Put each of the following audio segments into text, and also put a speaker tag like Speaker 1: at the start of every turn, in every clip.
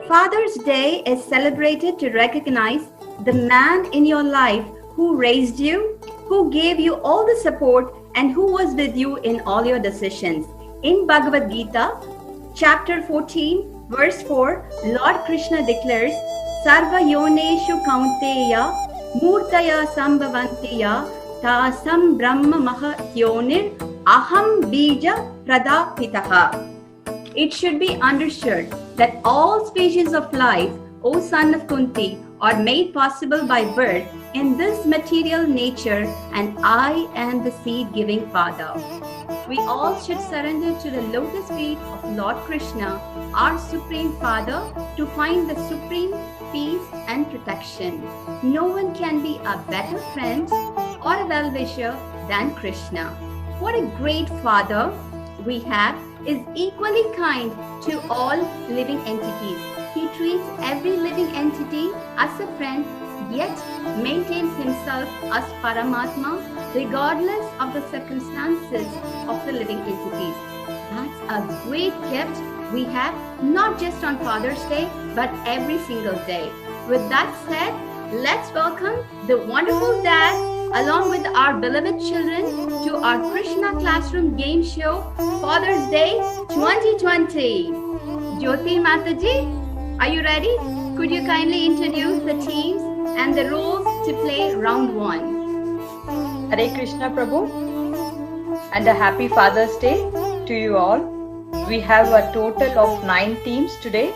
Speaker 1: Father's Day is celebrated to recognize the man in your life who raised you, who gave you all the support, and who was with you in all your decisions. In Bhagavad Gita, chapter 14, verse 4, Lord Krishna declares, Sarva yoneshu kaunteya murtaya sambhavantiya tasam brahma mahatyonir aham bija pradapitaha. It should be understood that all species of life, O son of Kunti, are made possible by birth in this material nature, and I am the seed-giving father. We all should surrender to the lotus feet of Lord Krishna, our Supreme Father, to find the supreme peace and protection. No one can be a better friend or a well-wisher than Krishna. What a great father we have, is equally kind to all living entities. He treats every living entity as a friend, yet maintains himself as Paramatma regardless of the circumstances of the living entities. That's a great gift we have, not just on Father's Day, but every single day. With that said, let's welcome the wonderful dad along with our beloved children to our Krishna Classroom Game Show Father's Day 2020. Jyoti Mataji, are you ready? Could you kindly introduce the teams and the roles to play round 1?
Speaker 2: Hare Krishna Prabhu, and a happy Father's Day to you all. We have a total of 9 teams today.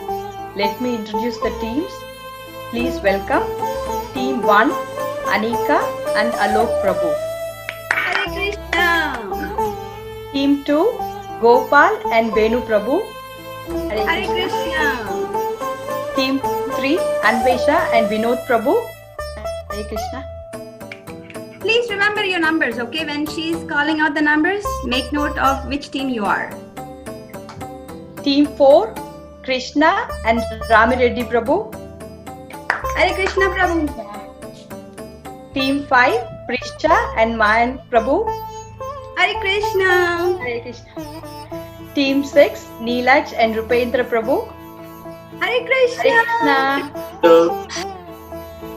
Speaker 2: Let me introduce the teams. Please welcome Team 1, Anika and Alok Prabhu.
Speaker 1: Hare Krishna.
Speaker 2: Team 2, Gopal and Venu Prabhu.
Speaker 1: Hare Krishna.
Speaker 2: Team 3, Anvesha and Vinod Prabhu. Hare Krishna.
Speaker 1: Please remember your numbers, okay? When she's calling out the numbers, make note of which team you are.
Speaker 2: Team 4, Krishna and Rami Reddy Prabhu.
Speaker 1: Hare Krishna Prabhu.
Speaker 2: Team 5, Prisha and Mayan Prabhu.
Speaker 1: Hare Krishna.
Speaker 2: Hare Krishna. Team 6, Neelaj and Rupendra Prabhu.
Speaker 1: Hare Krishna.
Speaker 2: Hare Krishna.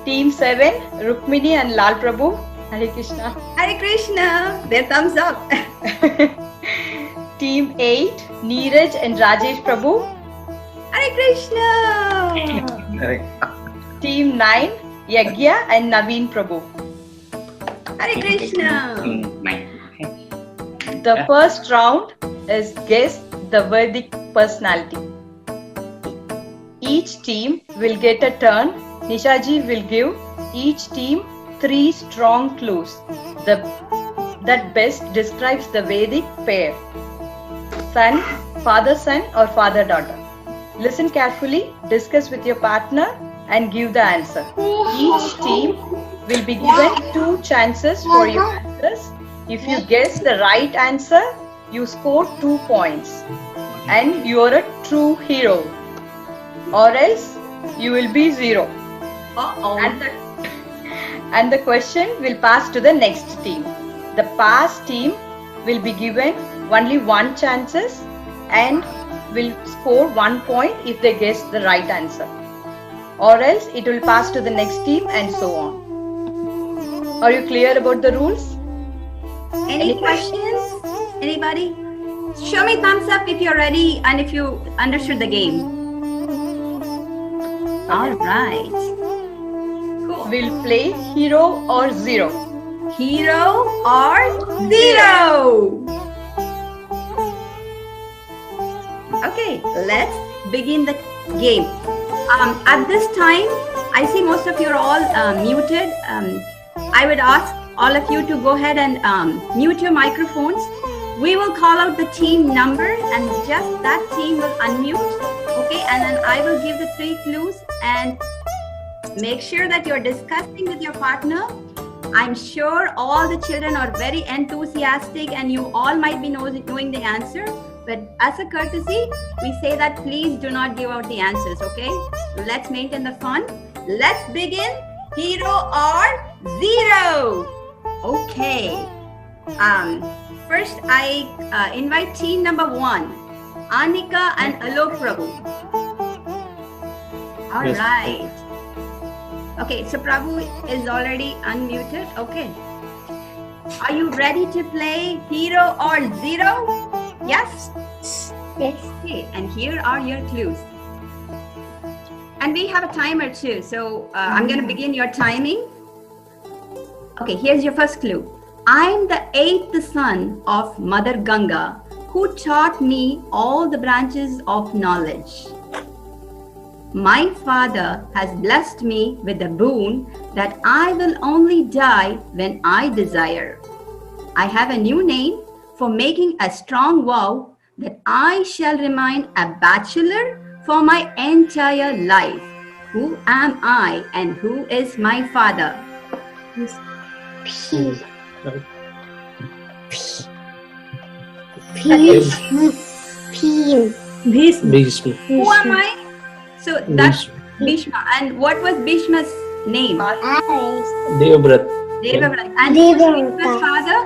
Speaker 2: Team 7, Rukmini and Lal Prabhu. Hare Krishna.
Speaker 1: Hare Krishna. Their thumbs up.
Speaker 2: Team 8, Neeraj and Rajesh Prabhu.
Speaker 1: Hare Krishna.
Speaker 2: Team 9, Yagya and Naveen Prabhu.
Speaker 1: Hare Krishna.
Speaker 2: The first round is Guess the Vedic Personality. Each team will get a turn. Nishaji will give each team 3 strong clues that best describes the Vedic pair. Son, father-son or father-daughter. Listen carefully, discuss with your partner and give the answer. Each team will be given 2 chances for your answers. If you guess the right answer, you score 2 points and you are a true hero. Or else you will be 0. And the question will pass to the next team. The pass team will be given only 1 chances and will score 1 point if they guess the right answer. Or else it will pass to the next team and so on. Are you clear about the rules?
Speaker 1: Any questions? Anybody? Show me thumbs up if you're ready and if you understood the game. All right. Cool.
Speaker 2: We'll play hero or 0.
Speaker 1: Hero or 0? Okay, let's begin the game. At this time, I see most of you are all muted. I would ask all of you to go ahead and mute your microphones. We will call out the team number and just that team will unmute. Okay, and then I will give the 3 clues and make sure that you're discussing with your partner. I'm sure all the children are very enthusiastic and you all might be knowing the answer. But as a courtesy, we say that please do not give out the answers, okay? Let's maintain the fun. Let's begin. Hero or 0? Okay. First, I invite team number 1, Anika and Alok Prabhu. All
Speaker 3: Yes.
Speaker 1: right. Okay, so Prabhu is already unmuted. Okay. Are you ready to play Hero or Zero? Yes?
Speaker 4: Yes.
Speaker 1: Okay, and here are your clues. And we have a timer too, so I'm going to begin your timing. Okay, here's your first clue. I'm the 8th son of Mother Ganga, who taught me all the branches of knowledge. My father has blessed me with the boon that I will only die when I desire. I have a new name for making a strong vow that I shall remain a bachelor for my entire life. Who am I and who is my father?
Speaker 4: P.
Speaker 3: Bhishma.
Speaker 1: Who am I? So that's Bhishma. And what was Bhishma's name?
Speaker 3: Devabrat.
Speaker 1: Devavrat. And who was Bhishma's father?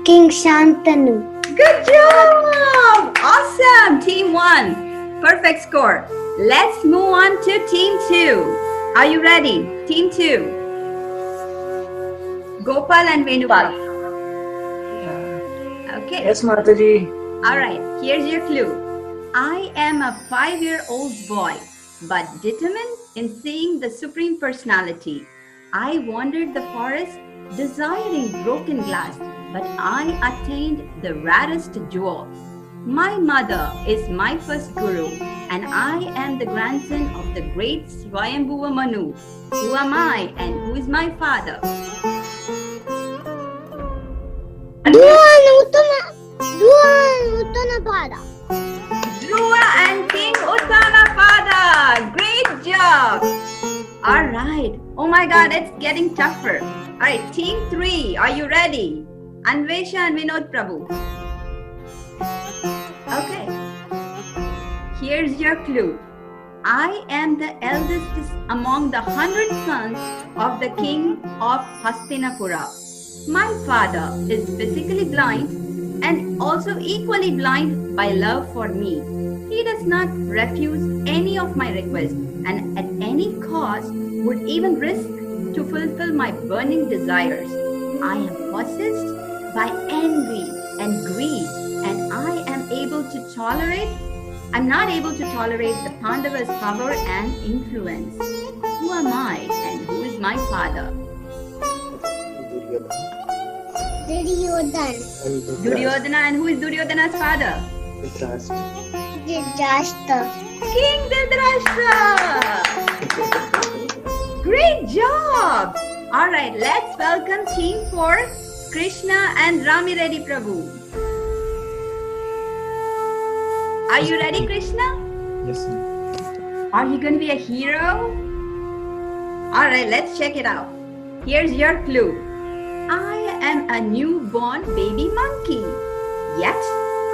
Speaker 4: King Shantanu.
Speaker 1: Good job! Awesome! Team 1. Perfect score. Let's move on to Team 2. Are you ready? Team 2. Gopal and Venupal. Okay.
Speaker 3: Yes, Mataji.
Speaker 1: Alright, here's your clue. I am a 5-year-old boy, but determined in seeing the Supreme Personality. I wandered the forest desiring broken glass, but I attained the rarest jewel. My mother is my first guru, and I am the grandson of the great Swayambhuva Manu. Who am I and who is my father? Dhruva and King Uttanapada. Great job. All right. Oh my God, it's getting tougher. All right, Team 3, are you ready? Anvesha and Vinod Prabhu. Okay. Here's your clue. I am the eldest among the 100 sons of the king of Hastinapura. My father is physically blind and also equally blind by love for me. He does not refuse any of my requests and at any cost would even risk to fulfill my burning desires. I am possessed by envy and greed and I'm not able to tolerate the Pandavas' power and influence. Who am I and who is my father? Duryodhana, and who is Duryodhana's father? King Dhritarashtra! Great job! Alright, let's welcome Team 4, Krishna and Rami Reddy Prabhu. Are you ready, Krishna?
Speaker 3: Yes, ma'am.
Speaker 1: Are you going to be a hero? Alright, let's check it out. Here's your clue. I am a newborn baby monkey, yet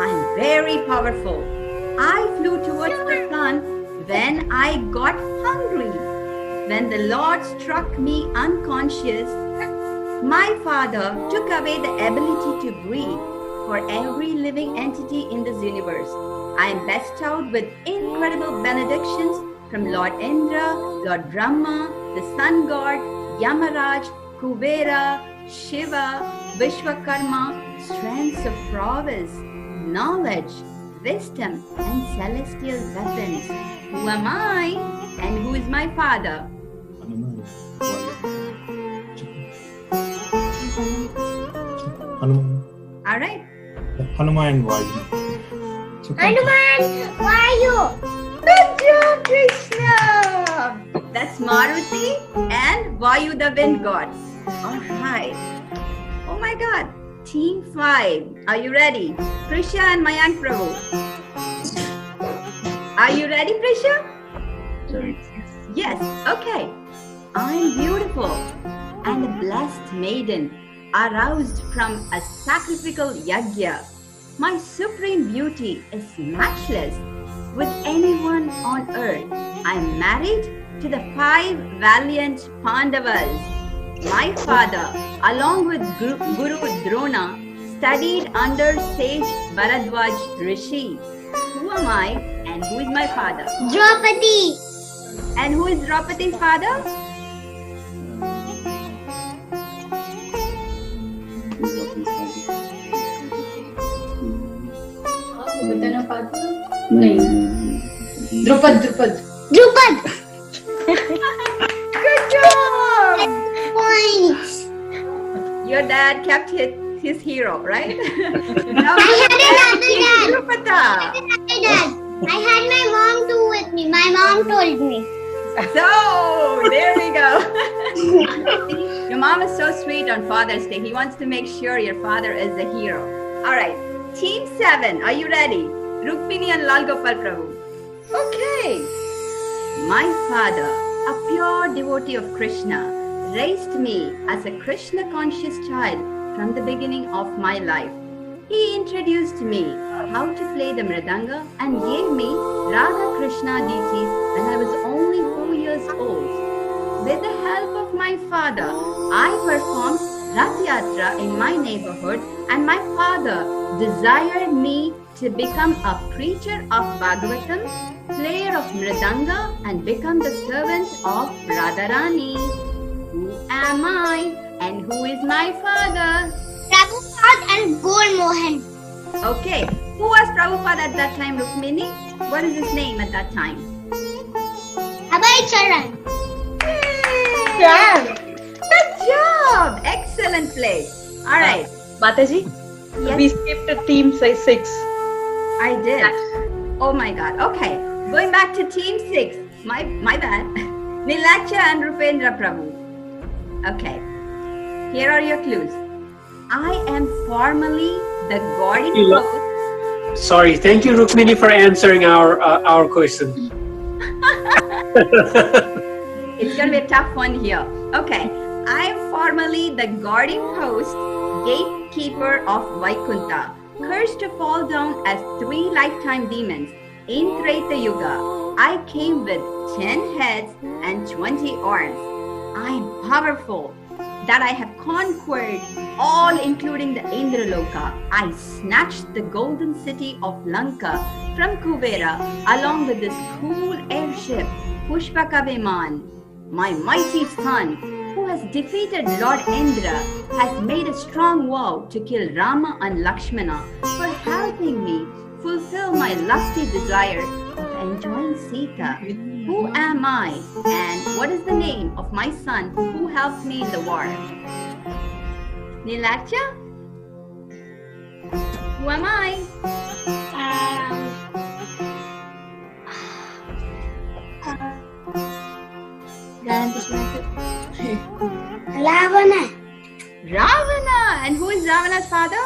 Speaker 1: I am very powerful. I flew towards the sun when I got hungry. When the Lord struck me unconscious, my father took away the ability to breathe for every living entity in this universe. I am bestowed with incredible benedictions from Lord Indra, Lord Brahma, the sun god, Yamaraj, Kubera, Shiva, Vishwakarma, strengths of prowess, knowledge, wisdom, and celestial weapons. Who am I and who is my father?
Speaker 3: Hanuman.
Speaker 1: All right.
Speaker 3: Hanuman Vayu.
Speaker 1: Good job, Krishna. That's Maruti and Vayu, the wind god. All right. Oh my God. Team 5. Are you ready? Prisha and Mayank Prabhu. Are you ready, Prisha? Yes. Okay. I'm beautiful and a blessed maiden, aroused from a sacrificial yajna. My supreme beauty is matchless with anyone on earth. I'm married to the 5 valiant Pandavas. My father, along with Guru Drona, studied under sage Bharadwaj Rishi. Who am I and who is my father?
Speaker 4: Draupadi.
Speaker 1: And who is Draupadi's father?
Speaker 2: Drupad.
Speaker 4: Drupad.
Speaker 1: Good job!
Speaker 4: Points.
Speaker 1: Your dad kept his hero, right? Now
Speaker 4: I had another dad.
Speaker 1: Drupada.
Speaker 4: My dad. I had my mom too with me. My mom told me.
Speaker 1: So, there we go. Your mom is so sweet on Father's Day. He wants to make sure your father is the hero. All right. Team 7, are you ready? Rukmini and Lal Gopal Prabhu. Okay. My father, a pure devotee of Krishna, raised me as a Krishna-conscious child from the beginning of my life. He introduced me how to play the mridanga and gave me Radha Krishna deities when I was only 4 years old. With the help of my father, I performed Rath Yatra in my neighborhood, and my father desired me to become a preacher of Bhagavatam, player of mridanga, and become the servant of Radharani. Who am I and who is my father?
Speaker 4: Prabhupada and Gol Mohan.
Speaker 1: Okay, who was Prabhupada at that time, Rukmini? What is his name at that time?
Speaker 4: Abhay Charan.
Speaker 2: Yeah.
Speaker 1: Good job! Excellent play. All right.
Speaker 2: Mataji,
Speaker 1: Yes.
Speaker 2: we skipped team 6.
Speaker 1: I did. Oh my God. Okay. Going back to team 6. My bad. Nilacha and Rupendra Prabhu. Okay. Here are your clues. I am formally the guardian ghost.
Speaker 5: Sorry, thank you, Rukmini, for answering our question.
Speaker 1: It's going to be a tough one here. Okay. I am formally the guardian host, gatekeeper of Vaikunta, cursed to fall down as 3 lifetime demons. In Treta Yuga, I came with 10 heads and 20 arms. I am powerful, that I have conquered all, including the Indraloka. I snatched the golden city of Lanka from Kubera along with this cool airship, Pushpaka Viman. My mighty son, who has defeated Lord Indra, has made a strong vow to kill Rama and Lakshmana for helping me fulfill my lusty desire of enjoying Sita. Who am I and what is the name of my son who helped me in the war? Nilacha? Who am I?
Speaker 4: Ravana.
Speaker 1: Ravana. And who is Ravana's father?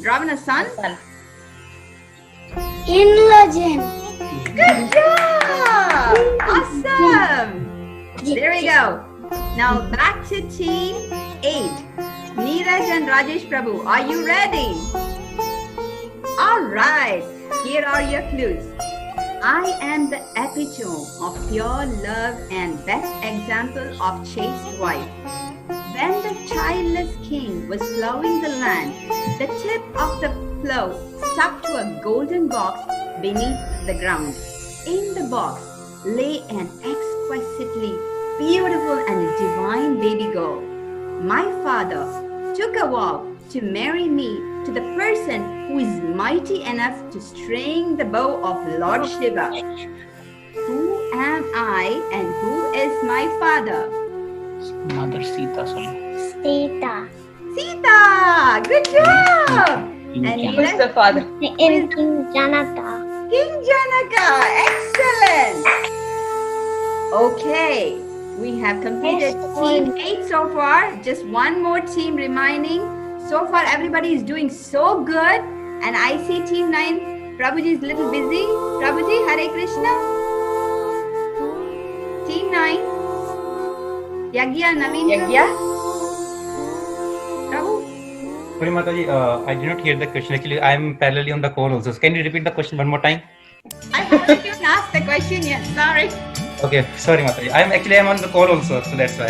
Speaker 1: Ravana's son?
Speaker 4: Indrajit.
Speaker 1: Good job! Awesome! There we go. Now back to team 8. Neeraj and Rajesh Prabhu, are you ready? Alright, here are your clues. I am the epitome of pure love and best example of chaste wife. When the childless king was plowing the land, the tip of the plow stuck to a golden box beneath the ground. In the box lay an exquisitely beautiful and divine baby girl. My father took a vow to marry me to the person who is mighty enough to string the bow of Lord Shiva. Who am I and who is my father?
Speaker 3: Mother Sita,
Speaker 4: Sita.
Speaker 1: Sita! Good job! And
Speaker 2: Who is the father?
Speaker 4: In King Janaka.
Speaker 1: King Janaka! Excellent! Okay, we have completed team 8 so far. Just one more team remaining. So far, everybody is doing so good. And I see team 9, Prabhuji is a little busy. Prabhuji, Hare Krishna. Team 9, Yagya, Naveen.
Speaker 2: Yagya?
Speaker 1: Prabhu?
Speaker 6: Sorry, Mataji, I did not hear the question. Actually, I am parallelly on the call also. So can you repeat the question one more time?
Speaker 1: I haven't even asked the question yet. Sorry.
Speaker 6: Okay, sorry, Mataji. I am on the call also, so that's why.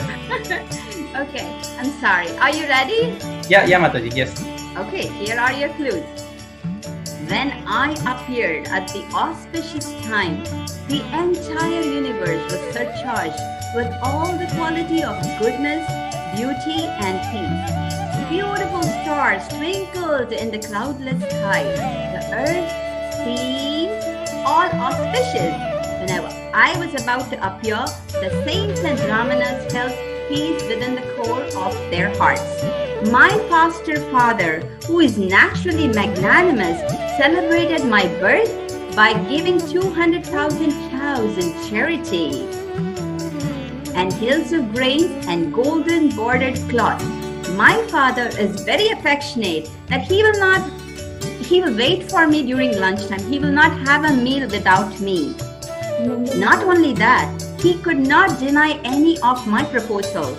Speaker 1: Okay, I'm sorry. Are you ready?
Speaker 6: Yeah, Mataji. Yes.
Speaker 1: Okay, here are your clues. When I appeared at the auspicious time, the entire universe was surcharged with all the quality of goodness, beauty, and peace. Beautiful stars twinkled in the cloudless sky. The earth seemed all auspicious. Whenever I was about to appear, the saints and brahmanas felt peace within the core of their hearts. My foster father, who is naturally magnanimous, celebrated my birth by giving 200,000 cows in charity and hills of grains and golden bordered cloth. My father is very affectionate that he will wait for me during lunchtime. He will not have a meal without me. Not only that, he could not deny any of my proposals.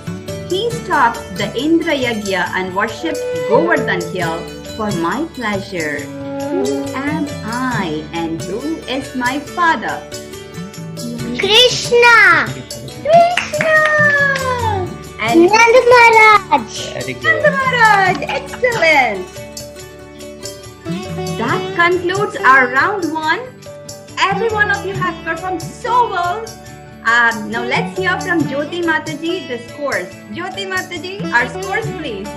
Speaker 1: He stopped the Indra Yagya and worshipped Govardhan hill for my pleasure. Who am I and who is my father?
Speaker 4: Krishna.
Speaker 1: Krishna! And
Speaker 4: Nanda Maharaj.
Speaker 6: Very good.
Speaker 1: Nanda Maharaj, excellent! That concludes our round 1. Every one of you have performed so well. Now let's hear from Jyoti Mataji the scores. Jyoti Mataji, our scores please.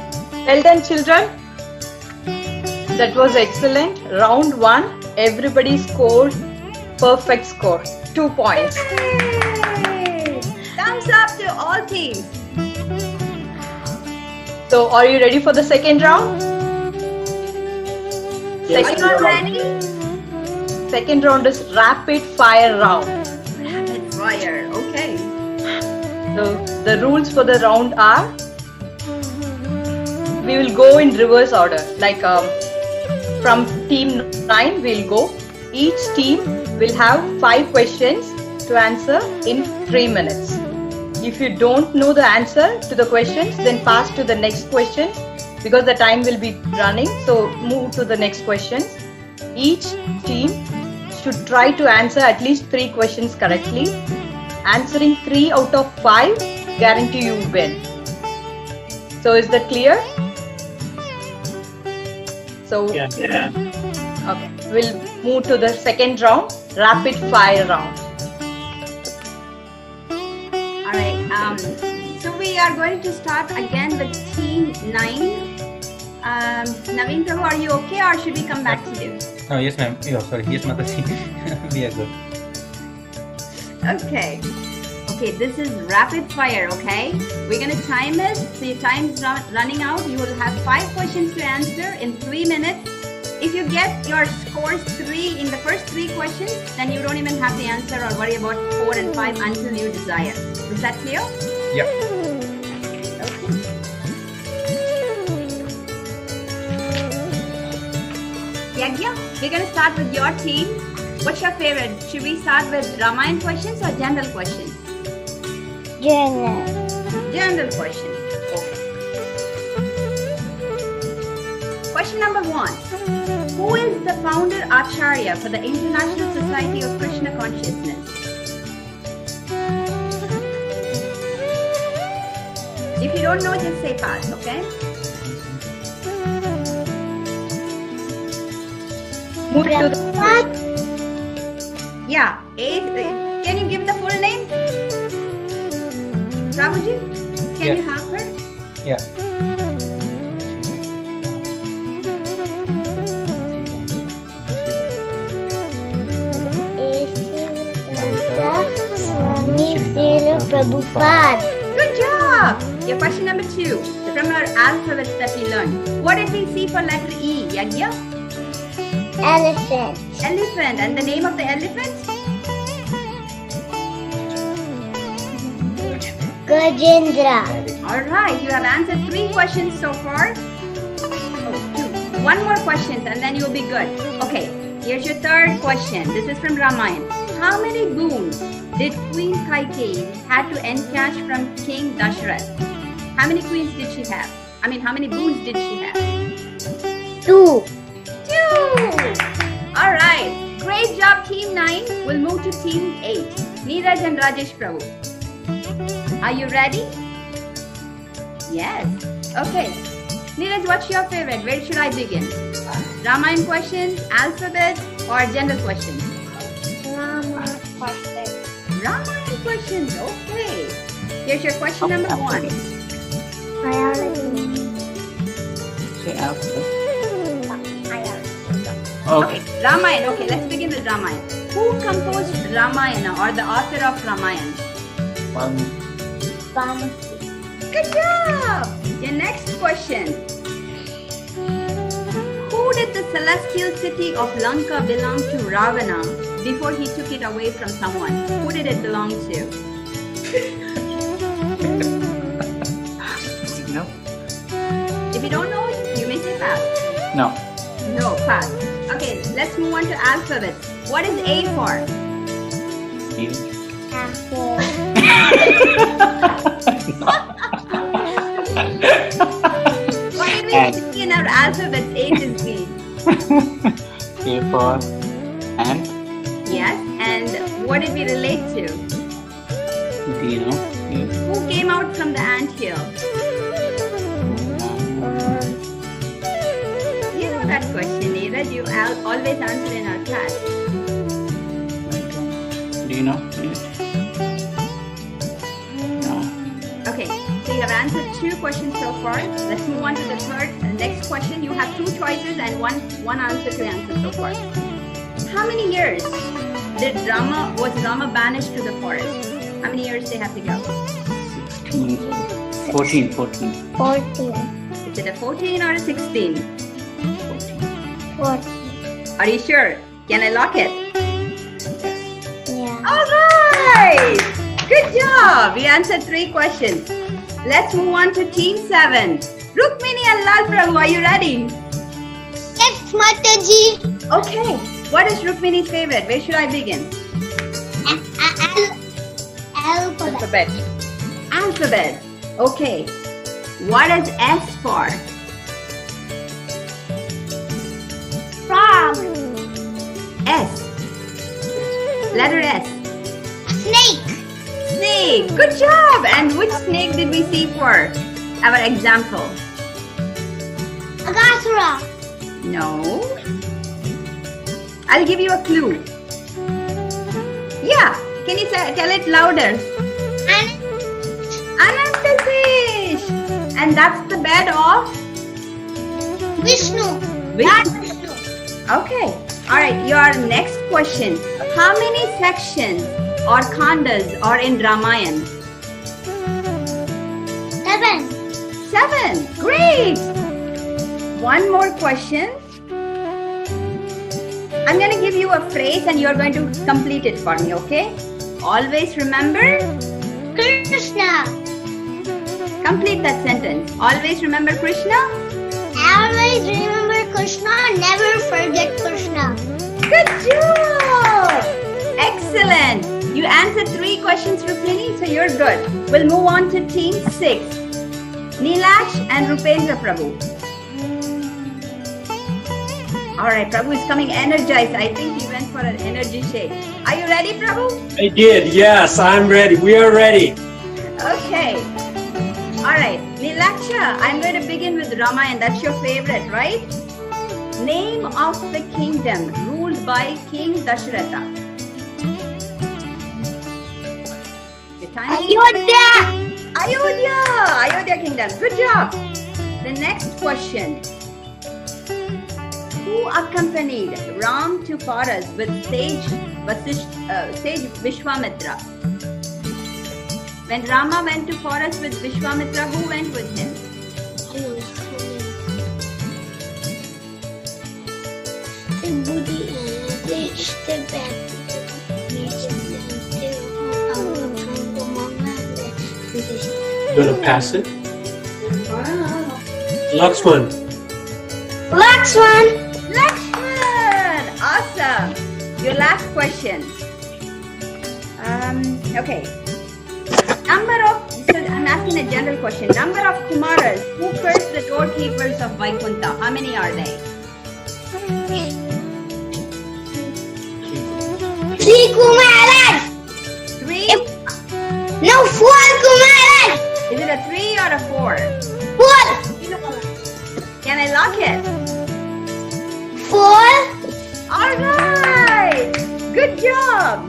Speaker 2: Well done, children. That was excellent. Round 1, everybody scored perfect score. 2 points.
Speaker 1: Yay! Thumbs up to all teams.
Speaker 2: So, are you ready for the second round?
Speaker 5: Yes,
Speaker 1: Are you all ready?
Speaker 2: Second round is rapid fire round.
Speaker 1: Rapid fire, okay.
Speaker 2: So, the rules for the round are, we will go in reverse order. Like from team 9, we'll go. Each team will have 5 questions to answer in 3 minutes. If you don't know the answer to the questions, then pass to the next question because the time will be running. So move to the next questions. Each team should try to answer at least 3 questions correctly. Answering 3 out of 5 guarantee you win. So is that clear? So
Speaker 5: Yeah.
Speaker 2: okay, we'll move to the second round, rapid fire round.
Speaker 1: Alright, so we are going to start again with team 9. Naveen Prabhu, are you okay or should we come back to you?
Speaker 6: Oh, yes, ma'am. Oh, sorry. Yes, Mataji. We are good.
Speaker 1: Okay. Okay, this is rapid fire, okay? We're gonna time it. So your time is running out. You will have 5 questions to answer in 3 minutes. If you get your scores 3 in the first 3 questions, then you don't even have to answer or worry about 4 and 5 until you desire. Is that clear?
Speaker 6: Yeah.
Speaker 1: Yagya, we're gonna start with your team. What's your favorite? Should we start with Ramayana questions or general questions?
Speaker 4: General.
Speaker 1: General questions. Okay. Question number 1. Who is the founder Acharya for the International Society of Krishna Consciousness? If you don't know, just say pass, okay?
Speaker 2: Move to the
Speaker 1: Yeah. Can you give the full name? Prabhuji, can
Speaker 6: Yeah.
Speaker 1: you have her?
Speaker 6: Yeah.
Speaker 4: Swami Srila Prabhupada.
Speaker 1: Good job! Your question number 2. From our alphabet that we learned. What did we see for letter E, Yagya?
Speaker 4: Elephant.
Speaker 1: Elephant. And the name of the elephant?
Speaker 4: Gajendra.
Speaker 1: Alright, you have answered 3 questions so far. Oh, 2. 1 more question and then you'll be good. Okay, here's your third question. This is from Ramayana. How many boons did Queen Kaikeyi had to encash from King Dashrath? How many queens did she have? How many boons did she have?
Speaker 4: 2.
Speaker 1: 2! Alright, great job team 9. We'll move to team 8. Neeraj and Rajesh Prabhu. Are you ready? Yes. Okay. Neeraj, what's your favorite? Where should I begin? Ramayana questions, alphabet, or general questions? Ramayana questions. Okay. Here's your question number 1.
Speaker 3: Say alphabet.
Speaker 1: Okay, Ramayana. Okay, let's begin with Ramayana. Who composed Ramayana or the author of Ramayana? Good job! Your next question. Who did the celestial city of Lanka belong to Ravana before he took it away from someone? Who did it belong to?
Speaker 3: No.
Speaker 1: If you don't know, you may say pass.
Speaker 3: No.
Speaker 1: No, pass. Okay, let's move on to alphabets. What is A for? What did we see in our alphabets? A is B.
Speaker 3: A for ant.
Speaker 1: Yes, and what did we relate to?
Speaker 3: Do you know?
Speaker 1: Who came out from the anthill? You know that question, Neeraj. You always answer in our class.
Speaker 3: Do you know? No.
Speaker 1: Okay, so you have answered 2 questions so far. Let's move on to the next question. You have 2 choices and one answer to answer so far. How many years was Rama banished to the forest? How many years they have to go?
Speaker 3: 14.
Speaker 1: Is it a 14 or a 16?
Speaker 4: 14.
Speaker 1: Are you sure? Can I lock it?
Speaker 4: Yeah.
Speaker 1: All right! Good job! We answered 3 questions. Let's move on to Team 7. Rukmini and Lal Prabhu, are you ready?
Speaker 4: Yes, Mataji.
Speaker 1: Okay. What is Rukmini's favorite? Where should I begin?
Speaker 4: Alphabet.
Speaker 1: Alphabet. Okay. What is S for?
Speaker 4: Frog.
Speaker 1: S. Letter S.
Speaker 4: Snake.
Speaker 1: Snake. Good job. And which snake did we see for our example?
Speaker 4: Agasura.
Speaker 1: No. I'll give you a clue. Yeah. Can you tell it louder? Anantafish. And that's the bed of?
Speaker 4: Vishnu.
Speaker 1: Vishnu. Okay. All right. Your next question. How many sections or khandas are in Ramayana?
Speaker 4: 7.
Speaker 1: 7. Great. One more question. I'm going to give you a phrase and you're going to complete it for me, okay? Always remember.
Speaker 4: Krishna.
Speaker 1: Complete that sentence. Always remember Krishna.
Speaker 4: Always remember Krishna. Never forget Krishna.
Speaker 1: Good job. Excellent. You answered 3 questions, Rukmini, so you're good. We'll move on to Team 6. Neelash and Rupendra Prabhu. Alright, Prabhu is coming energized. I think he went for an energy shake. Are you ready, Prabhu?
Speaker 5: I did, yes, I'm ready. We are ready.
Speaker 1: Okay. Alright, Neelaksha, I'm going to begin with Ramayana. That's your favorite, right? Name of the kingdom ruled by King Dashratha. Your time is- Ayodhya kingdom. Good job. The next question. Who accompanied Ram to Paras with sage Vishwamitra? When Rama went to Paras with Vishwamitra, who went with him?
Speaker 5: Gonna pass it. Lakshman.
Speaker 4: Lakshman.
Speaker 1: Lakshman! Awesome! Your last question. Okay. I'm asking a general question. Number of Kumaras who cursed the doorkeepers of Vaikuntha. How many are they?
Speaker 4: 3 Kumaras.
Speaker 1: 3?
Speaker 4: No, 4 Kumaras.
Speaker 1: Is it a 3 or a 4?
Speaker 4: 4.
Speaker 1: Saket?
Speaker 4: 4.
Speaker 1: All right. Good job.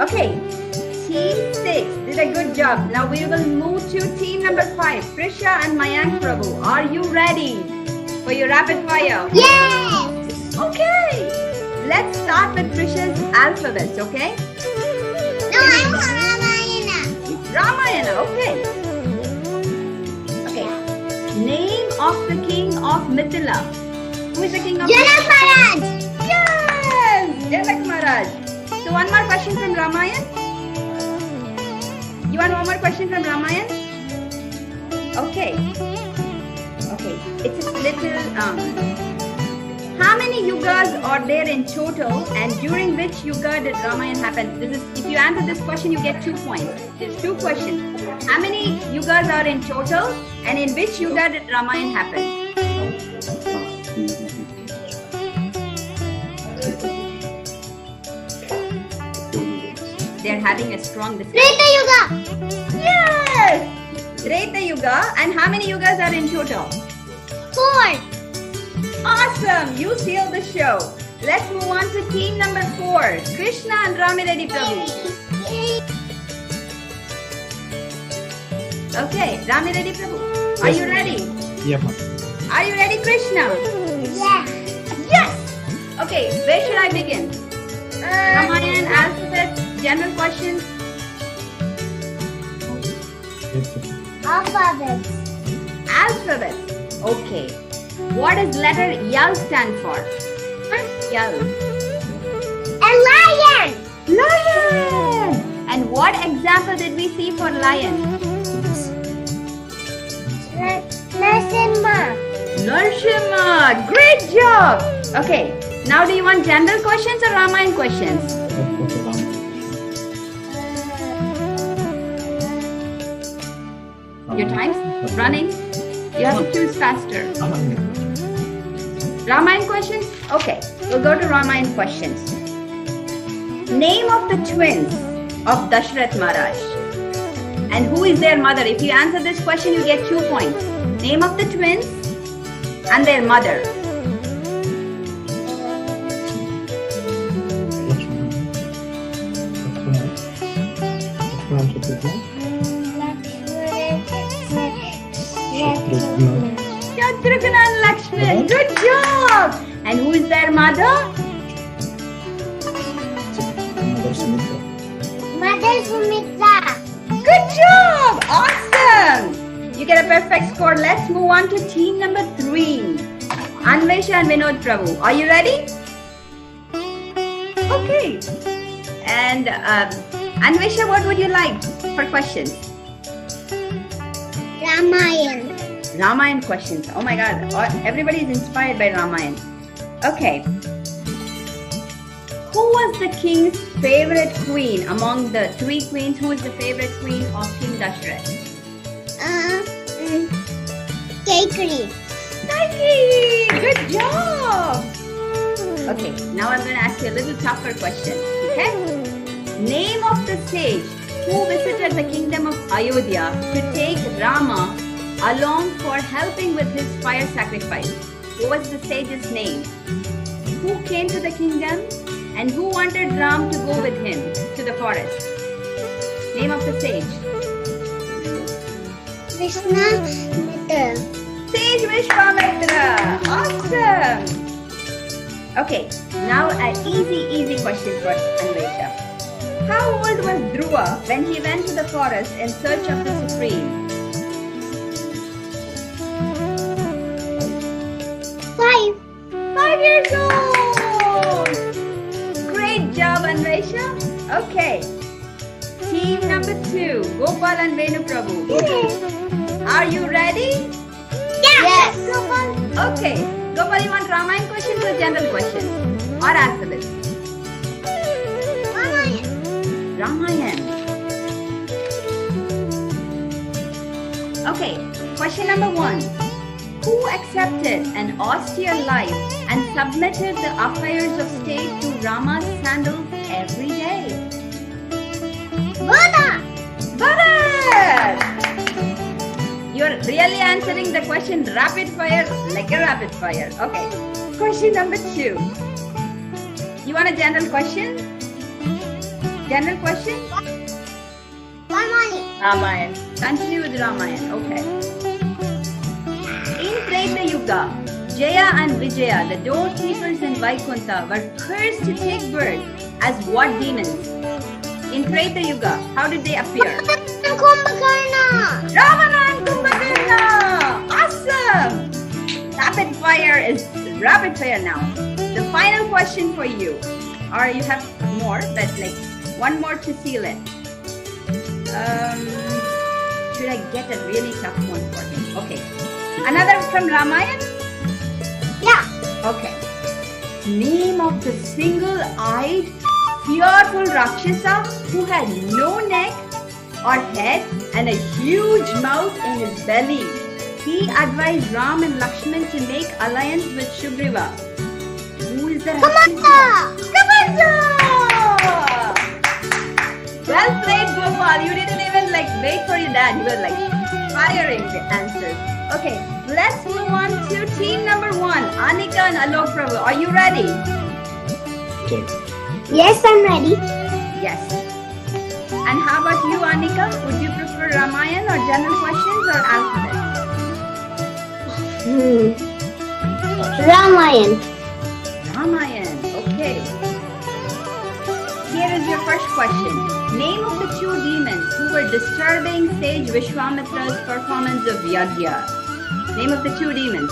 Speaker 1: Okay. Team 6 did a good job. Now we will move to team number 5. Prisha and Mayank Prabhu. Are you ready for your rapid fire?
Speaker 4: Yes.
Speaker 1: Okay. Let's start with Prisha's alphabets, okay?
Speaker 4: No, I'm Ramayana.
Speaker 1: Ramayana, okay. Okay. Name of the king of Mithila. Who is the king of
Speaker 4: Janak Maharaj.
Speaker 1: Yes! Janak Maharaj. So one more question from Ramayan. You want one more question from Ramayan? Okay. Okay. It's a little how many yugas are there in total, and during which yuga did Ramayana happen? This is, if you answer this question, you get 2 points. There's 2 questions. How many yugas are in total, and in which yuga did Ramayana happen? They're having a strong discussion.
Speaker 4: Treta Yuga.
Speaker 1: Yes! Treta Yuga. And how many yugas are in total?
Speaker 4: 4.
Speaker 1: Awesome! You seal the show. Let's move on to team number 4. Krishna and Ramiredi Prabhu. Okay, Ramiredi Prabhu. Are you ready?
Speaker 3: Yeah, ma'am.
Speaker 1: Are you ready, Krishna?
Speaker 4: Yeah.
Speaker 1: Yes! Okay, where should I begin? Ramayan, alphabet, general questions.
Speaker 4: Alphabets.
Speaker 1: Alphabet. Okay. What does letter Yal stand for? Yal.
Speaker 4: A lion.
Speaker 1: Lion! And what example did we see for lion?
Speaker 4: Narasimha.
Speaker 1: Narsimha! Great job! Okay. Now do you want general questions or Ramayana questions? Your time's running. You have to choose faster. Ramayana questions? Okay, we'll go to Ramayana questions. Name of the twins of Dashrath Maharaj. And who is their mother? If you answer this question, you get 2 points. Name of the twins and their mother. Shatrugna and Lakshman. Good job! And who is their mother?
Speaker 4: Mother Sumitra.
Speaker 1: Good job! Awesome! You get a perfect score. Let's move on to team number 3. Anvesha and Vinod Prabhu. Are you ready? Okay. And Anvesha, what would you like for questions?
Speaker 4: Ramayana.
Speaker 1: Ramayana questions. Oh my God. Everybody is inspired by Ramayana. Okay. Who was the king's favorite queen among the 3 queens? Who is the favorite queen of King Dashrath?
Speaker 4: Kaikri.
Speaker 1: Nike! Good job! Okay, now I'm going to ask you a little tougher question. Okay? Name of the sage who visited the kingdom of Ayodhya to take Rama along for helping with his fire sacrifice. What was the sage's name? Who came to the kingdom and who wanted Ram to go with him to the forest? Name of the sage.
Speaker 4: Vishwamitra.
Speaker 1: Sage Vishwamitra. Awesome. Okay, now an easy question for Anvesha. How old was Dhruva when he went to the forest in search of the Supreme?
Speaker 4: 5.
Speaker 1: 5 years old. Great job, Anvesha. Okay. Team number 2, Gopal and Venu Prabhu. Are you ready?
Speaker 4: Yes.
Speaker 1: Gopal? Okay. Gopal, you want Ramayana questions or general questions? Or alphabets? Ramayana. Okay. Question number 1. Who accepted an austere life and submitted the affairs of state to Rama's sandals every day?
Speaker 4: Buddha.
Speaker 1: Bharat! You're really answering the question rapid fire, like a rapid fire. Okay. Question number 2. You want a general question? General question?
Speaker 2: Ramayana.
Speaker 1: Continue with Ramayana. Okay. In Treta Yuga, Jaya and Vijaya, the doorkeepers in Vaikuntha, were cursed to take birth as what demons? In Treta Yuga, how did they appear?
Speaker 4: Kumbhakarna.
Speaker 1: Ravana and Kumbhakarna! Awesome! Rapid fire now. The final question for you. Or you have more, but like one more to seal it. Should I get a really tough one for him? Okay. Another from Ramayana?
Speaker 4: Yeah.
Speaker 1: Okay. Name of the single-eyed, fearful Rakshasa who had no neck or head and a huge mouth in his belly. He advised Ram and Lakshman to make alliance with Sugriva. Who is the Rakshasa? Kamanta! Well played, Gopal. You didn't even wait for your dad. You were firing the answers. Okay, let's move on to team number 1, Anika and Alok Prabhu. Are you ready?
Speaker 3: Okay.
Speaker 4: Yes, I'm ready.
Speaker 1: Yes. And how about you, Anika? Would you prefer Ramayana or general questions or alphabet?
Speaker 4: Ramayan.
Speaker 1: Ramayan. Okay. Here is your first question. Name of the 2 demons who were disturbing sage Vishwamitra's performance of Yajna. Name of the 2 demons.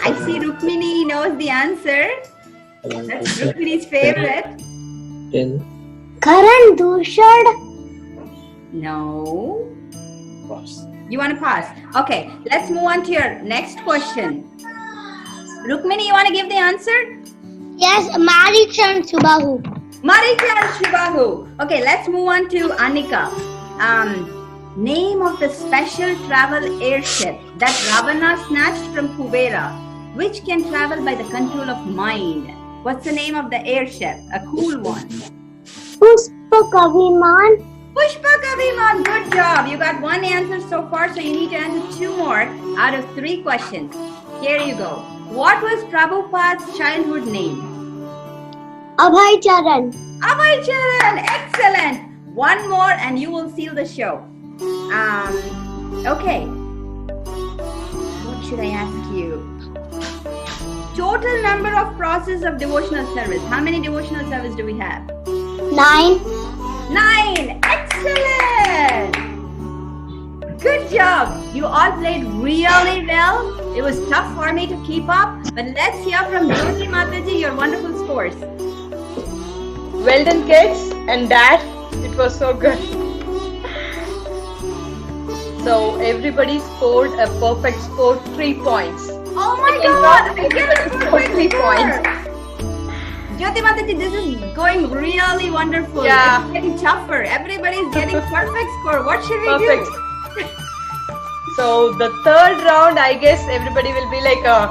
Speaker 1: I see Rukmini knows the answer. That's Rukmini's favorite.
Speaker 4: Karan Dushad.
Speaker 1: No.
Speaker 3: Pass.
Speaker 1: You want to pass? Okay, let's move on to your next question. Rukmini, you want to give the answer?
Speaker 4: Yes, Maricha and Subahu.
Speaker 1: Maricha and Shibahu. Okay, let's move on to Anika. Name of the special travel airship that Ravana snatched from Kubera, which can travel by the control of mind. What's the name of the airship? A cool one.
Speaker 4: Pushpakaviman.
Speaker 1: Pushpaka Viman, good job. You got 1 answer so far, so you need to answer 2 more out of 3 questions. Here you go. What was Prabhupada's childhood name?
Speaker 4: Abhay Charan.
Speaker 1: Abhay Charan, excellent. 1 more and you will seal the show. Okay. What should I ask you? Total number of process of devotional service. How many devotional service do we have?
Speaker 4: 9.
Speaker 1: 9! Excellent! Good job! You all played really well. It was tough for me to keep up, but let's hear from Jyoti Mataji your wonderful scores.
Speaker 2: Well done, kids and dad. It was so good. So everybody scored a perfect score, 3 points.
Speaker 1: Oh my God! I get a perfect
Speaker 2: 3
Speaker 1: score.
Speaker 2: points.
Speaker 1: Jyoti Mataji, this is going really wonderful.
Speaker 2: Yeah.
Speaker 1: It's getting tougher. Everybody's getting perfect score. What should we
Speaker 2: Perfect.
Speaker 1: do?
Speaker 2: So the 3rd round, I guess everybody will be like, I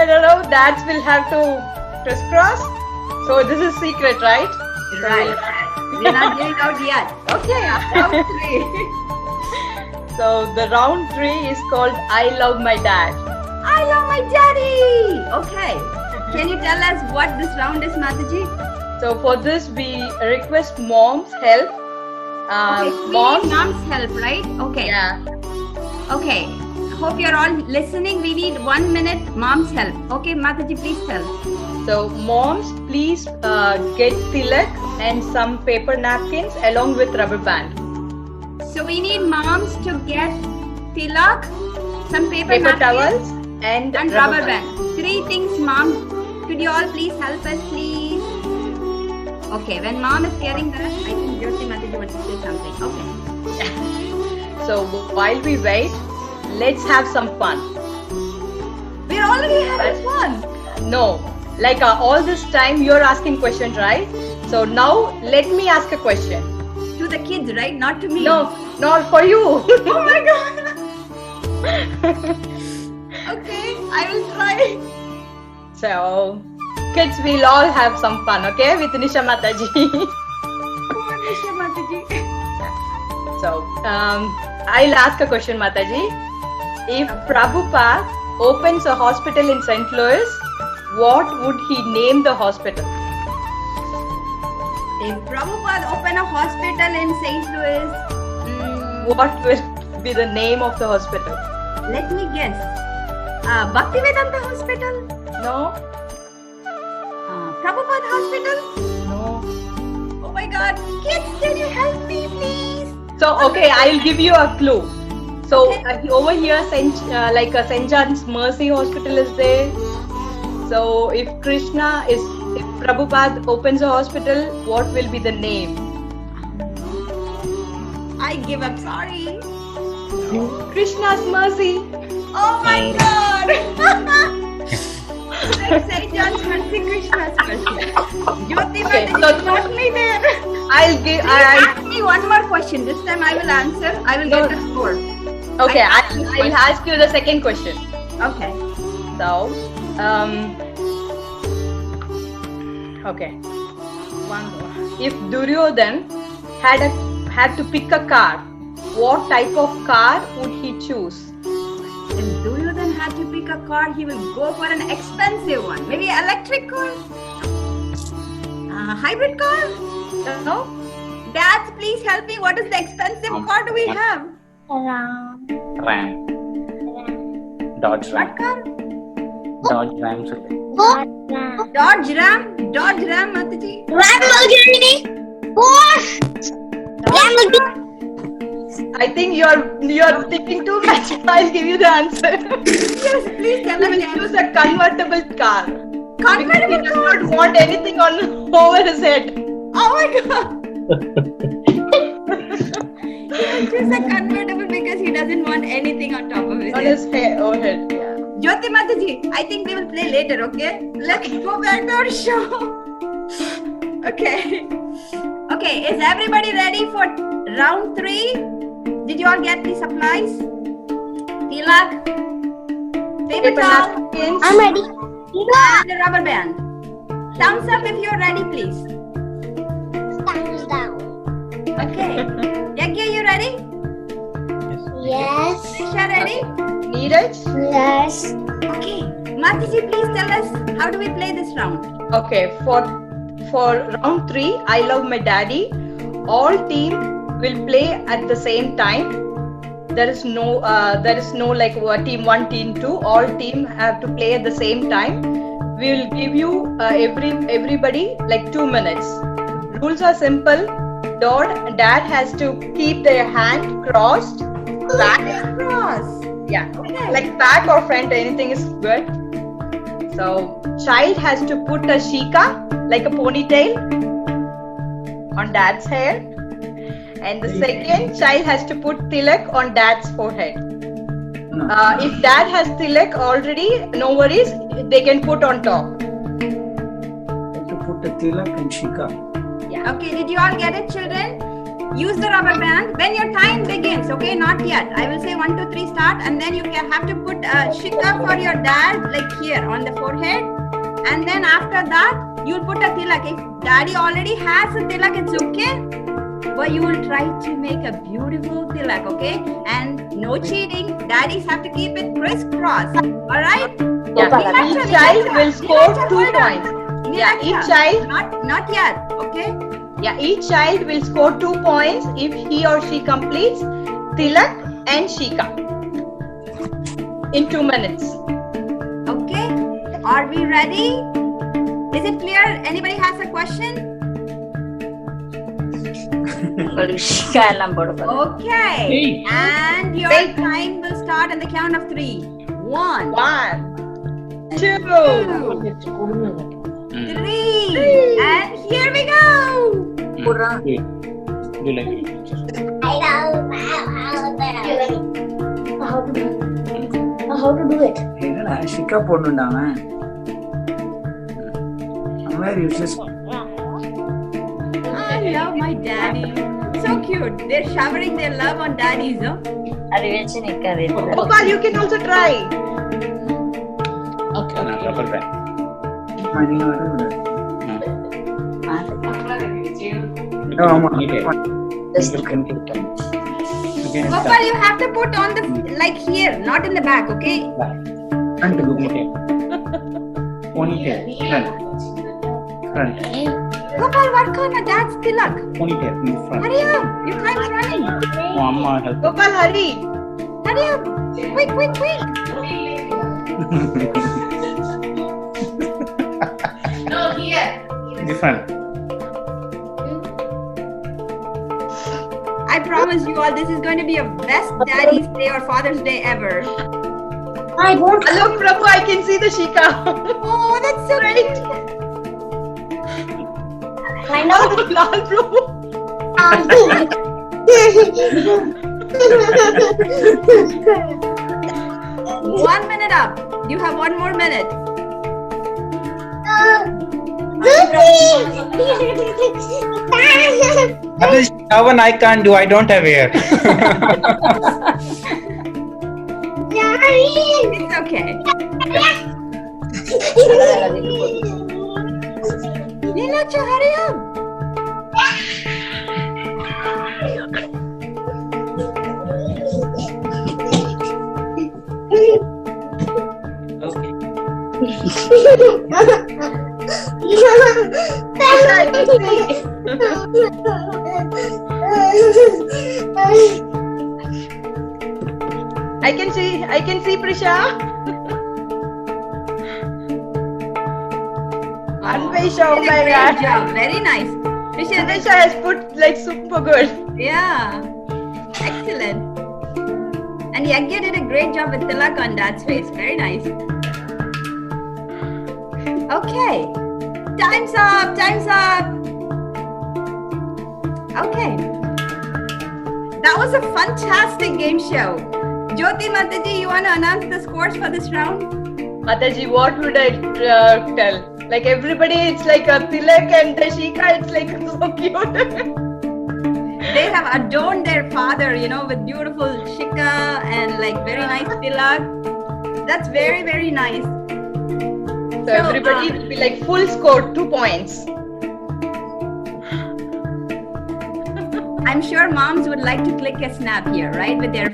Speaker 2: don't know, dads will have to crisscross. So this is secret, right?
Speaker 1: Right. We're not getting out yet. Okay, round 3.
Speaker 2: So the round 3 is called I Love My Dad.
Speaker 1: I love my daddy. Okay. Can you tell us what this round is, Mataji?
Speaker 2: So for this, we request mom's help.
Speaker 1: Okay, mom's help, right? Okay.
Speaker 2: Yeah.
Speaker 1: Okay. Hope you're all listening. We need 1 minute mom's help. Okay, Mataji, please tell.
Speaker 2: So moms, please get tilak and some paper napkins along with rubber band.
Speaker 1: So we need moms to get tilak, some paper
Speaker 2: Paper
Speaker 1: napkins,
Speaker 2: towels and
Speaker 1: rubber band. 3 things, mom. Could you all please help us, please? Okay, when mom is getting that, I think Jyoti Mataji wants to say something. Okay.
Speaker 2: So while we wait, let's have some fun.
Speaker 1: We're already having fun.
Speaker 2: No, like all this time you're asking questions, right? So now let me ask a question.
Speaker 1: To the kids, right? Not to me.
Speaker 2: No, not for you.
Speaker 1: Oh my God. Okay, I will try.
Speaker 2: So, kids, we'll all have some fun, okay, with Nisha Mataji.
Speaker 1: Poor Nisha Mataji.
Speaker 2: So, I'll ask a question, Mataji. If Prabhupada opens a hospital in St. Louis, what would he name the hospital?
Speaker 1: If Prabhupada open a hospital in St. Louis,
Speaker 2: What will be the name of the hospital?
Speaker 1: let me guess. Bhaktivedanta Hospital?
Speaker 2: No?
Speaker 1: Prabhupada Hospital?
Speaker 2: No.
Speaker 1: Oh my God. Kids, can you help me, please?
Speaker 2: So, okay, I'll give you a clue. So, over here, St. John's Mercy Hospital is there. So, if Prabhupada opens a hospital, what will be the name?
Speaker 1: I give up. Sorry.
Speaker 2: Krishna's Mercy.
Speaker 1: Oh my God. Like St. John's Mercy, Krishna's Mercy. Jyoti
Speaker 2: Okay,
Speaker 1: Mataji
Speaker 2: so-
Speaker 1: got me there.
Speaker 2: I'll
Speaker 1: Ask me one more question. This time I will answer. I will get the score.
Speaker 2: Okay, I'll ask you the second question.
Speaker 1: Okay.
Speaker 2: So, okay, one more. If Duryodhan had to pick a car, what type of car would he choose?
Speaker 1: If Duryodhan had to pick a car, he will go for an expensive one. Maybe electric car? Hybrid car?
Speaker 2: No?
Speaker 1: Dads, please help me. What is the expensive car do we have?
Speaker 3: Ram. Dodge
Speaker 1: What
Speaker 3: Ram.
Speaker 1: car?
Speaker 3: Dodge Ram.
Speaker 1: Dodge Ram? Dodge Ram, Mataji?
Speaker 4: Lamborghini. Porsche. Lamborghini.
Speaker 2: I think you're thinking too much. I'll give you the answer.
Speaker 1: Yes, please tell
Speaker 2: He
Speaker 1: us
Speaker 2: will
Speaker 1: the
Speaker 2: choose
Speaker 1: answer.
Speaker 2: a convertible car. Because he
Speaker 1: Convertible
Speaker 2: does
Speaker 1: car?
Speaker 2: not want anything over his head.
Speaker 1: Oh my God. He will choose a convertible because he doesn't want anything on top of his
Speaker 2: On
Speaker 1: head.
Speaker 2: his head, yeah.
Speaker 1: Jyoti Mataji, I think we will play later, okay? Let's go back to our show. Okay. Okay, is everybody ready for round 3? Did you all get the supplies? Tilak, paper
Speaker 2: Paper
Speaker 1: towel,
Speaker 2: napkins.
Speaker 4: I'm ready.
Speaker 1: and a rubber band. Thumbs up if you're ready, please.
Speaker 4: Thumbs down.
Speaker 1: Okay. Yagya, you ready?
Speaker 4: Yes.
Speaker 1: Nisha, ready?
Speaker 2: Neeraj?
Speaker 4: Yes.
Speaker 1: Okay. Mataji, please tell us, how do we play this round?
Speaker 2: Okay, for round 3, I Love My Daddy, all team will play at the same time. There is no like team 1, team 2. All team have to play at the same time. We will give you everybody like 2 minutes. Rules are simple. Dad has to keep their hand crossed. Back,
Speaker 1: Cross.
Speaker 2: yeah, like back or front, anything is good. So child has to put a shika, like a ponytail, on dad's hair, and the second child has to put tilak on dad's forehead. If dad has tilak already, no worries, they can put on top.
Speaker 3: To put the tilak and shika.
Speaker 2: Yeah.
Speaker 1: Okay, did you all get it, children? Use the rubber band when your time begins, okay? Not yet. I will say 1, 2, 3, start, and then you can have to put shika for your dad, like here on the forehead. And then after that, you'll put a tilak. If daddy already has a tilak, it's okay. But you will try to make a beautiful tilak, okay? And no cheating. Daddies have to keep it crisscross. Alright?
Speaker 2: Yeah. Each child will score 2 points. Yeah, each child.
Speaker 1: Not yet, okay?
Speaker 2: Yeah, each child will score 2 points if he or she completes tilak and shika in 2 minutes.
Speaker 1: Okay, are we ready? Is it clear? Anybody has a question? Okay, and your
Speaker 2: Wait.
Speaker 1: time will start on the count of 3. 1,
Speaker 2: 1, 2,
Speaker 1: 3, and here we go.
Speaker 3: Do like it.
Speaker 4: I love how to do it.
Speaker 3: என்னடா Shikha போடணும்டாங்க very useless.
Speaker 1: I love my daddy. So cute. They're showering their love on daddies, huh?
Speaker 2: Gopal, you can also try.
Speaker 3: Okay, rubber band.
Speaker 1: Gopal, you have to put on the like here, not in the back, okay? Gopal, work on a dad's tilak. Hurry up, your time's running.
Speaker 2: Gopal, hurry.
Speaker 1: Hurry up, quick, quick, quick. I promise you all, this is going to be a best Daddy's Day or Father's Day ever.
Speaker 4: I won't.
Speaker 2: Look, Prabhu, I can see the Shika.
Speaker 1: Oh, that's so great.
Speaker 4: I know.
Speaker 2: Lal, Prabhu.
Speaker 1: 1 minute up. You have 1 more minute.
Speaker 6: Shravan, I can't do. I don't have hair.
Speaker 1: It's okay. Neelacha, hurry up.
Speaker 6: Okay.
Speaker 2: I can see Prisha. Anvesh, oh my
Speaker 1: Great
Speaker 2: god.
Speaker 1: job. Very nice. Prisha,
Speaker 2: Prisha has put like super good.
Speaker 1: yeah. Excellent. And Yagya did a great job with tilak on Dad's face. Very nice. Okay. Time's up. Time's up. Okay. That was a fantastic game show. Jyoti Mataji, you want to announce the scores for this round?
Speaker 2: Mataji, what would I tell? Like everybody, it's like a tilak and the Shika, it's like so cute.
Speaker 1: They have adorned their father, with beautiful shika and like very nice tilak. That's very, very nice.
Speaker 2: So everybody will be like full score, 2 points.
Speaker 1: I'm sure moms would like to click a snap here, right? With their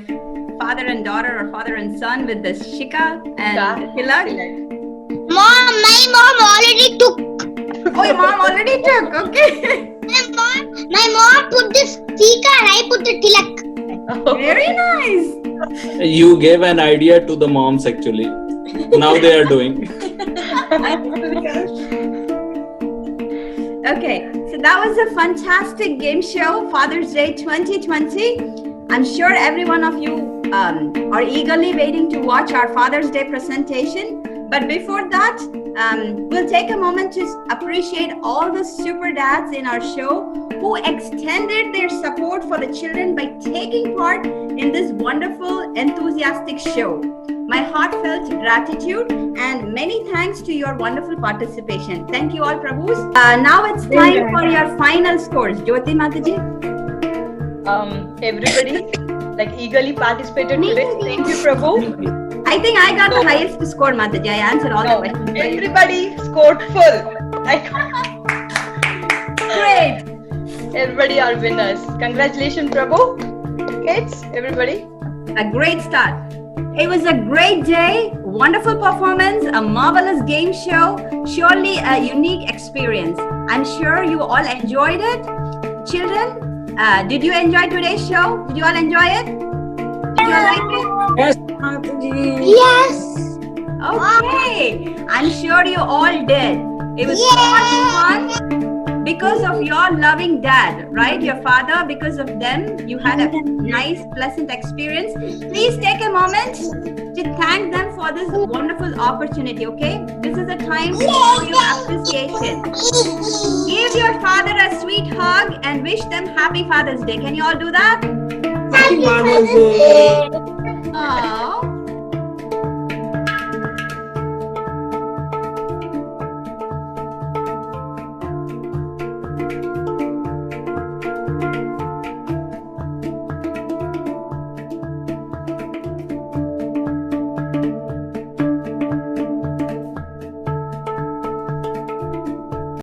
Speaker 1: father and daughter or father and son with the shika and the tilak.
Speaker 4: Mom, my mom already took.
Speaker 1: Oh, your mom already took. Okay.
Speaker 4: My mom put this tika and I put the tilak.
Speaker 1: Very nice.
Speaker 7: You gave an idea to the moms actually. Now they are doing.
Speaker 1: Okay, so that was a fantastic game show, Father's Day 2020. I'm sure every one of you are eagerly waiting to watch our Father's Day presentation. But before that, we'll take a moment to appreciate all the super dads in our show who extended their support for the children by taking part in this wonderful, enthusiastic show. My heartfelt gratitude and many thanks to your wonderful participation. Thank you all, Prabhus. Now it's time for your final scores. Jyoti Mataji.
Speaker 2: Everybody like eagerly participated today. Thank you, Prabhu.
Speaker 1: I think I got the highest score, Mataji. I answered all the questions.
Speaker 2: Everybody scored full.
Speaker 1: Great.
Speaker 2: Everybody are winners. Congratulations, Prabhu. Kids, everybody.
Speaker 1: A great start. It was a great day, wonderful performance, a marvelous game show, surely a unique experience. I'm sure you all enjoyed it. Children, did you enjoy today's show? Did you all enjoy it? Did you all like it?
Speaker 3: Yes, Mataji.
Speaker 4: Yes.
Speaker 1: Okay, I'm sure you all did. It was so much fun because of your loving dad, right? Your father, because of them, you had a nice, pleasant experience. Please take a moment to thank them for this wonderful opportunity, okay? This is a time to show your appreciation. Give your father a sweet hug and wish them Happy Father's Day. Can you all do that?
Speaker 3: Happy Father's Day.
Speaker 1: Oh.